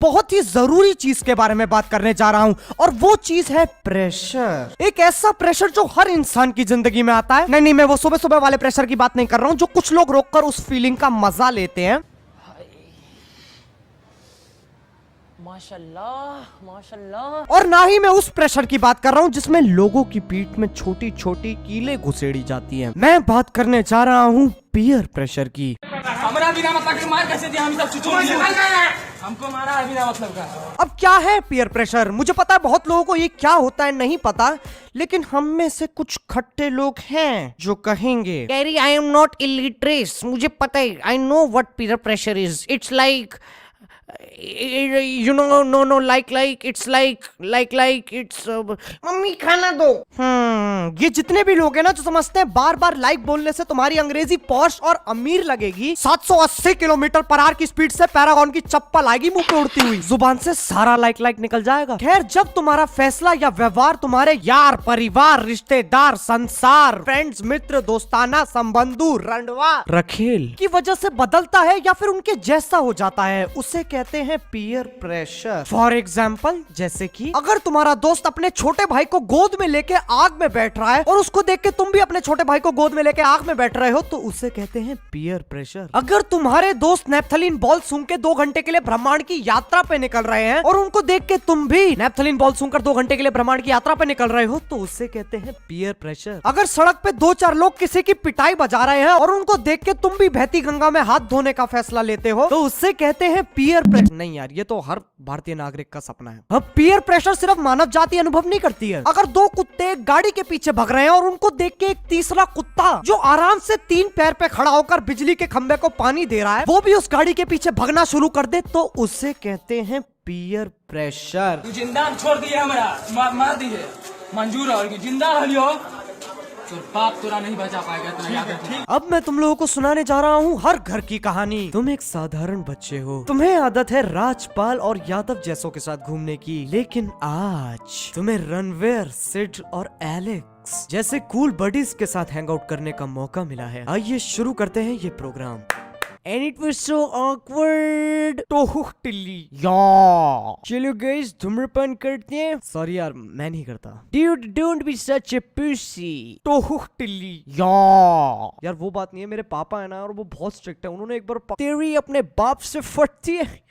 बहुत ही जरूरी चीज के बारे में बात करने जा रहा हूं और वो चीज है प्रेशर। एक ऐसा प्रेशर जो हर इंसान की जिंदगी में आता है। नहीं, मैं वो सुबह सुबह वाले प्रेशर की बात नहीं कर रहा हूं जो कुछ लोग रोककर उस फीलिंग का मजा लेते हैं। माशाल्लाह माशाल्लाह। और ना ही मैं उस प्रेशर की बात कर रहा हूं जिसमें लोगों की पीठ में छोटी छोटी कीलें घुसेड़ी जाती हैं। मैं बात करने जा रहा हूं पीयर प्रेशर की। हमारा बिना मतलब के मार कैसे दिया? हम सब चुचुर दिए। हमको मारा बिना मतलब का। अब क्या है पीयर प्रेशर? मुझे पता है बहुत लोगों को ये क्या होता है नहीं पता, लेकिन हम में से कुछ खट्टे लोग हैं जो कहेंगे Gary, I am not illiterate. मुझे पता है. I know what peer pressure is. It's like, you know, no, like, it's like, it's. Mummy खाना दो. ये जितने भी लोग हैं ना जो समझते हैं बार बार लाइक बोलने से तुम्हारी अंग्रेजी पॉश और अमीर लगेगी, 780 किलोमीटर पर आवर की स्पीड से पैरागॉन की चप्पल आएगी मुंह पे उड़ती हुई, जुबान से सारा लाइक निकल जाएगा। खैर, जब तुम्हारा फैसला या व्यवहार तुम्हारे यार, परिवार, रिश्तेदार, संसार, फ्रेंड्स, मित्र, दोस्ताना, संबंधु, रंडवा, रखेल की वजह से बदलता है या फिर उनके जैसा हो जाता है, उसे कहते हैं पीयर प्रेशर। फॉर एग्जाम्पल, जैसे कि अगर तुम्हारा दोस्त अपने छोटे भाई को गोद में लेके आग में बैठ रहा है और उसको देख के तुम भी अपने छोटे भाई को गोद में लेके आग में बैठ रहे हो, तो उसे कहते हैं पीयर प्रेशर। अगर तुम्हारे दोस्त नेप्थलीन बॉल सूंघ के 2 घंटे के लिए ब्रह्मांड की यात्रा पे निकल रहे हैं और उनको देख के तुम भी नेप्थलीन बॉल सूंघकर 2 घंटे के लिए ब्रह्मांड की यात्रा पे निकल रहे हो, तो उसे कहते हैं पीयर प्रेशर। अगर सड़क पे 2-4 लोग किसी की पिटाई बजा रहे हैं और उनको देख के तुम भी बहती गंगा में हाथ धोने का फैसला लेते हो, तो उससे कहते हैं पीयर प्रेशर। नहीं यार, ये तो हर भारतीय नागरिक का सपना है। अब पीयर प्रेशर सिर्फ मानव जाति अनुभव नहीं करती है। अगर 2 कुत्ते एक गाड़ी के पीछे भाग रहे हैं और उनको देख के एक तीसरा कुत्ता जो आराम से 3 पैर पे खड़ा होकर बिजली के खंबे को पानी दे रहा है, वो भी उस गाड़ी के पीछे भागना शुरू कर दे, तो उससे कहते हैं पीयर प्रेशर। तू जिंदा छोड़ दिए, हमारा मार दिए, मंजूर है। और जिंदा रहियो तो बाप तोरा नहीं बचा पाएगा, तो याद रखना। अब मैं तुम लोगों को सुनाने जा रहा हूँ हर घर की कहानी। तुम एक साधारण बच्चे हो, तुम्हें आदत है राजपाल और यादव जैसों के साथ घूमने की, लेकिन आज तुम्हें रणवीर, सिड और एलेक्स जैसे कूल बडीज के साथ हैंग आउट करने का मौका मिला है। आइए शुरू करते हैं ये programme. And it was so awkward. टोहुक टिल्ली। या चलो गाइस, धूम्रपान करते हैं। सॉरी यार, मैं नहीं करता। Dude, don't be such a pussy. टोहुक टिल्ली। यार वो बात नहीं है, मेरे पापा है ना और वो बहुत स्ट्रिक्ट है। उन्होंने एक बार तेरी अपने बाप से फटती है।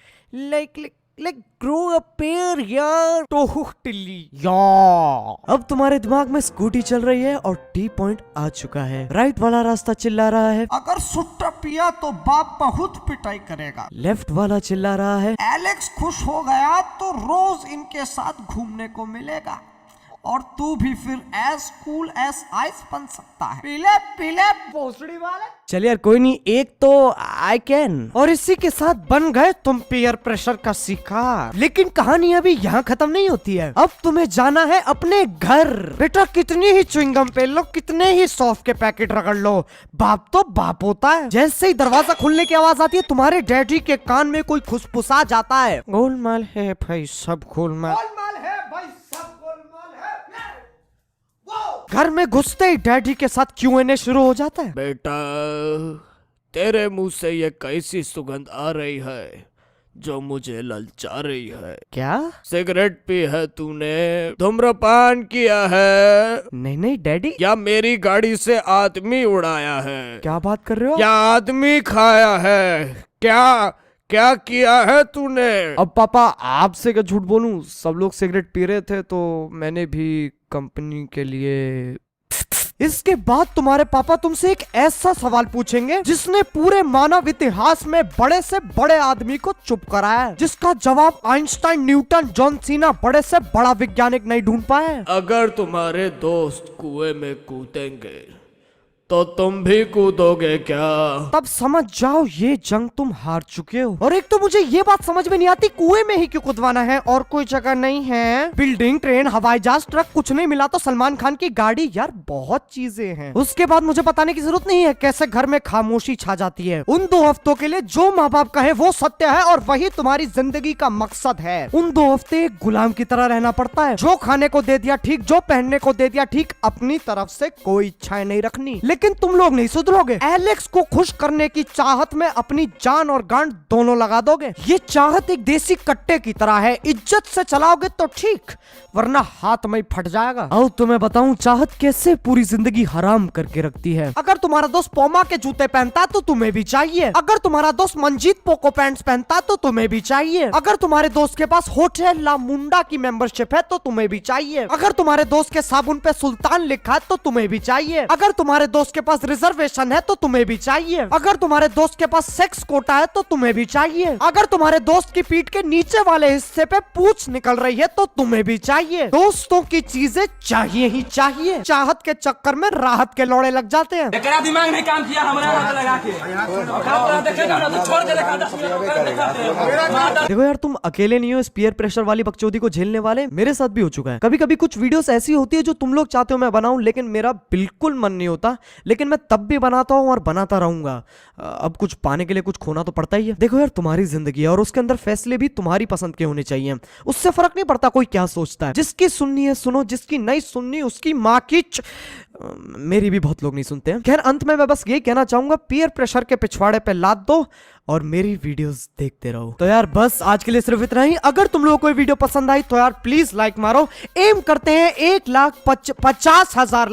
Like grow up here यार। टोहुक टिल्ली। अब तुम्हारे दिमाग में स्कूटी चल रही है और टी पॉइंट आ चुका है। राइट वाला रास्ता चिल्ला रहा है, अगर सुट्टा पिया तो बाप बहुत पिटाई करेगा। लेफ्ट वाला चिल्ला रहा है, एलेक्स खुश हो गया तो रोज इनके साथ घूमने को मिलेगा और तू भी फिर एज कूल एज आइस बन सकता है। पीले पीले भोसड़ी वाले। चल यार कोई नहीं, एक तो आई कैन। और इसी के साथ बन गए तुम पीयर प्रेशर का शिकार। लेकिन कहानी अभी यहाँ खत्म नहीं होती है। अब तुम्हें जाना है अपने घर। बेटा कितनी ही च्युइंगम पे लो, कितने ही सॉफ्ट के पैकेट रगड़ लो, बाप तो बाप होता है। जैसे ही दरवाजा खुलने की आवाज आती है, तुम्हारे डैडी के कान में कोई खुसफुसा जाता है, गोलमाल है भाई सब गोलमाल। घर में घुसते ही डैडी के साथ Q&A शुरू हो जाता है। बेटा, तेरे मुंह से ये कैसी सुगंध आ रही है जो मुझे ललचा रही है? क्या? सिगरेट पी है तूने? धूम्रपान किया है? नहीं डैडी। या मेरी गाड़ी से आदमी उड़ाया है? क्या बात कर रहे हो? या आदमी खाया है? क्या किया है तूने? अब पापा आपसे क्या झूठ बोलूं, सब लोग सिगरेट पी रहे थे तो मैंने भी कंपनी के लिए। इसके बाद तुम्हारे पापा तुमसे एक ऐसा सवाल पूछेंगे जिसने पूरे मानव इतिहास में बड़े से बड़े आदमी को चुप कराया है, जिसका जवाब आइंस्टाइन, न्यूटन, जॉन सीना, बड़े से बड़ा वैज्ञानिक नहीं ढूंढ पाए। अगर तुम्हारे दोस्त कुएं में कूदेंगे तो तुम भी कूदोगे क्या? तब समझ जाओ ये जंग तुम हार चुके हो। और एक तो मुझे ये बात समझ में नहीं आती, कुएं में ही क्यों कूदवाना है और कोई जगह नहीं है? बिल्डिंग, ट्रेन, हवाई जहाज, ट्रक कुछ नहीं मिला तो सलमान खान की गाड़ी। यार बहुत चीजें हैं। उसके बाद मुझे बताने की जरूरत नहीं है कैसे घर में खामोशी छा जाती है। उन 2 हफ्तों के लिए जो माँ बाप कहे वो सत्य है और वही तुम्हारी जिंदगी का मकसद है। उन 2 हफ्ते एक गुलाम की तरह रहना पड़ता है। जो खाने को दे दिया ठीक, जो पहनने को दे दिया ठीक, अपनी तरफ से कोई इच्छाएं नहीं रखनी। लेकिन तुम लोग नहीं सुधरोगे। एलेक्स को खुश करने की चाहत में अपनी जान और गांड दोनों लगा दोगे। ये चाहत एक देसी कट्टे की तरह है, इज्जत से चलाओगे तो ठीक, वरना हाथ में ही फट जाएगा। आओ तुम्हें बताऊं चाहत कैसे पूरी जिंदगी हराम करके रखती है। अगर तुम्हारा दोस्त पोमा के जूते पहनता तो तुम्हें भी चाहिए। अगर तुम्हारा दोस्त मंजीत पोको पैंट्स पहनता तो तुम्हें भी चाहिए। अगर तुम्हारे दोस्त के पास होटल ला मुंडा की मेंबरशिप है तो तुम्हें भी चाहिए। अगर तुम्हारे दोस्त के साबुन पे सुल्तान लिखा है तो तुम्हें भी चाहिए। अगर तुम्हारे दोस्त के पास रिजर्वेशन है तो तुम्हें भी चाहिए। अगर तुम्हारे दोस्त के पास सेक्स कोटा है तो तुम्हें भी चाहिए। अगर तुम्हारे दोस्त की पीठ के नीचे वाले हिस्से पे पूंछ निकल रही है तो तुम्हें भी चाहिए। दोस्तों की चीजें चाहिए ही चाहिए। चाहत के चक्कर में राहत के लौड़े लग जाते हैं। तेरा दिमाग नहीं काम किया हमारा हाथ लगा के देखेगा ना तो छोड़ के दिखा 10 मिनट दिखाते। देखो यार, तुम अकेले नहीं हो इस पीयर प्रेशर वाली बकचोदी को झेलने वाले, मेरे साथ भी हो चुका है। कभी कभी कुछ वीडियोस ऐसी होती है जो तुम लोग चाहते हो मैं बनाऊं, लेकिन मेरा बिल्कुल मन नहीं होता, लेकिन मैं तब भी बनाता हूं और बनाता रहूंगा। अब कुछ पाने के लिए कुछ खोना तो पड़ता ही है। देखो यार, तुम्हारी जिंदगी है और उसके अंदर फैसले भी तुम्हारी पसंद के होने चाहिए। उससे फर्क नहीं पड़ता कोई क्या सोचता है। जिसकी सुननी है सुनो, जिसकी नहीं सुननी उसकी माँ की मेरी भी बहुत लोग नहीं सुनते हैं। खैर, अंत में मैं बस यही कहना चाहूंगा, पीयर प्रेशर के पिछवाड़े पे लाद दो और मेरी वीडियोस देखते रहो। तो यार बस आज के लिए सिर्फ इतना ही। अगर तुम लोगों को ये वीडियो पसंद आई तो यार प्लीज लाइक मारो। एम करते हैं 1,50,000